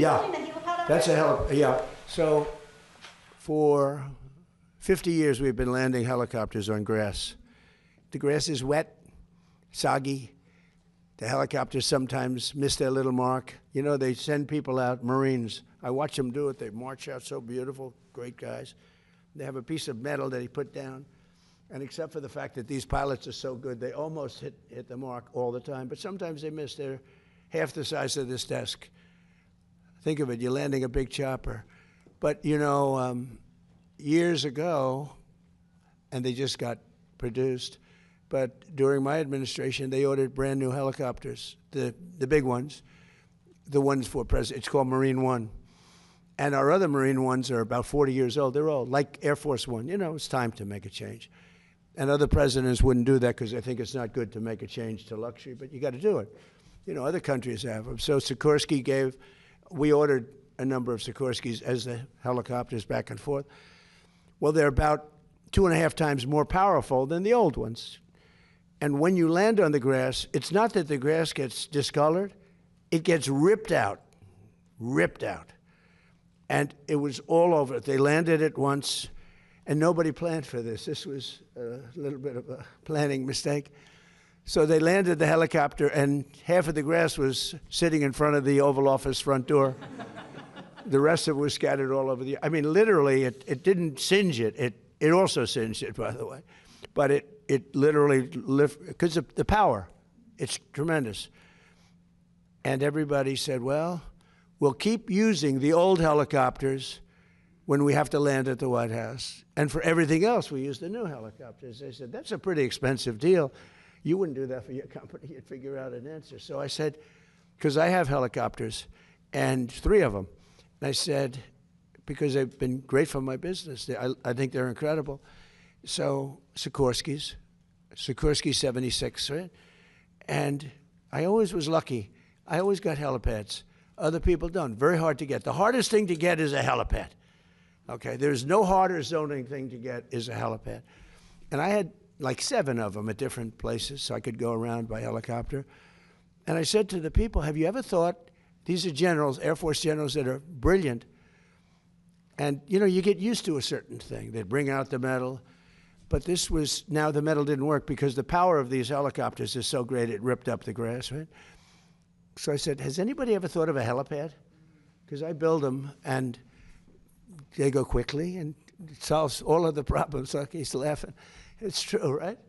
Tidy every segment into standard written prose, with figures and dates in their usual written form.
Yeah, that's a helipad. Yeah. So for 50 years, we've been landing helicopters on grass. The grass is wet, soggy. The helicopters sometimes miss their little mark. You know, they send people out, Marines. I watch them do it. They march out so beautiful, great guys. They have a piece of metal that he put down. And except for the fact that these pilots are so good, they almost hit the mark all the time. But sometimes they miss. They're half the size of this desk. Think of it, you're landing a big chopper. But, you know, years ago, and they just got produced, but during my administration, they ordered brand new helicopters, the big ones, the ones for President. It's called Marine One. And our other Marine ones are about 40 years old. They're old, like Air Force One. You know, it's time to make a change. And other presidents wouldn't do that because they think it's not good to make a change to luxury, but you got to do it. You know, other countries have them. So Sikorsky we ordered a number of Sikorskys as the helicopters back and forth. Well, they're about 2.5 times more powerful than the old ones. And when you land on the grass, it's not that the grass gets discolored, it gets ripped out. And it was all over. They landed it once, and nobody planned for this. This was a little bit of a planning mistake. So they landed the helicopter, and half of the grass was sitting in front of the Oval Office front door. The rest of it was scattered all over I mean, literally, it didn't singe it. It also singed it, by the way. But it literally lifted, because of the power. It's tremendous. And everybody said, well, we'll keep using the old helicopters when we have to land at the White House. And for everything else, we use the new helicopters. They said, that's a pretty expensive deal. You wouldn't do that for your company. You'd figure out an answer. So I said, because I have helicopters, and 3 of them. And I said, because they've been great for my business. I think they're incredible. So Sikorsky 76, right? And I always was lucky. I always got helipads. Other people don't. Very hard to get. The hardest thing to get is a helipad. Okay, there's no harder zoning thing to get is a helipad. And I had like 7 of them at different places, so I could go around by helicopter. And I said to the people, have you ever thought, these are generals, Air Force generals that are brilliant, and you know, you get used to a certain thing. They'd bring out the metal, but this was, now the metal didn't work because the power of these helicopters is so great it ripped up the grass, right? So I said, has anybody ever thought of a helipad? Because I build them, and they go quickly, and it solves all of the problems. Like, he's laughing. It's true, right?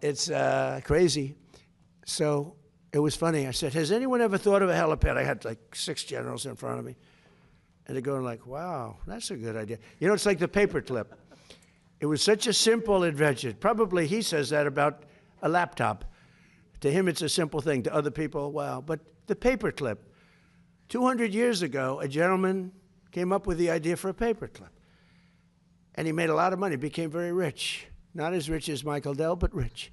It's crazy. So it was funny. I said, has anyone ever thought of a helipad? I had like 6 generals in front of me. And they're going like, wow, that's a good idea. You know, it's like the paperclip. It was such a simple invention. Probably he says that about a laptop. To him, it's a simple thing. To other people, wow. But the paperclip. 200 years ago, a gentleman came up with the idea for a paperclip. And he made a lot of money, became very rich. Not as rich as Michael Dell, but rich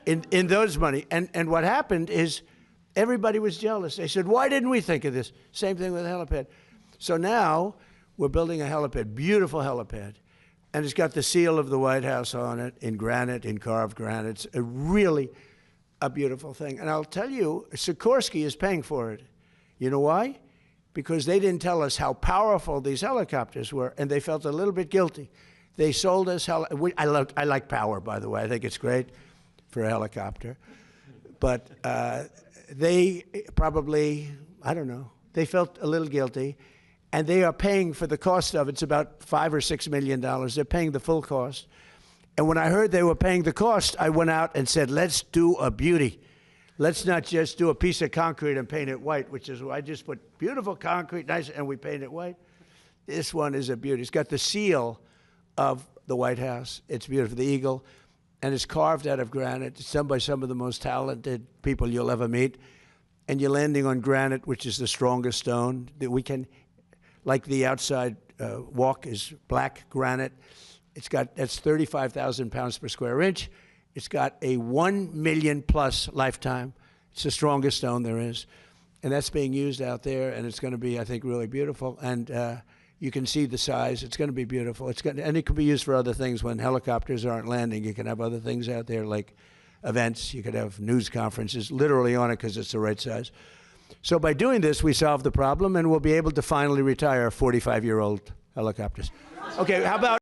in those money. And what happened is everybody was jealous. They said, why didn't we think of this? Same thing with a helipad. So now we're building a helipad, beautiful helipad. And it's got the seal of the White House on it, in granite, in carved granite. It's really a beautiful thing. And I'll tell you, Sikorsky is paying for it. You know why? Because they didn't tell us how powerful these helicopters were, and they felt a little bit guilty. They sold us, I like power, by the way. I think it's great for a helicopter. But they probably, I don't know, they felt a little guilty. And they are paying for the cost of it. It's about $5 or $6 million. They're paying the full cost. And when I heard they were paying the cost, I went out and said, let's do a beauty. Let's not just do a piece of concrete and paint it white, which is why I just put beautiful concrete, nice, and we paint it white. This one is a beauty. It's got the seal of the White House. It's beautiful, the eagle. And it's carved out of granite. It's done by some of the most talented people you'll ever meet. And you're landing on granite, which is the strongest stone that we can. Like the outside walk is black granite. That's 35,000 pounds per square inch. It's got a 1 million plus lifetime. It's the strongest stone there is. And that's being used out there, and it's going to be, I think, really beautiful. And you can see the size. It's going to be beautiful. And it can be used for other things. When helicopters aren't landing, you can have other things out there like events. You could have news conferences literally on it because it's the right size. So by doing this, we solved the problem, and we'll be able to finally retire 45-year-old helicopters. Okay, how about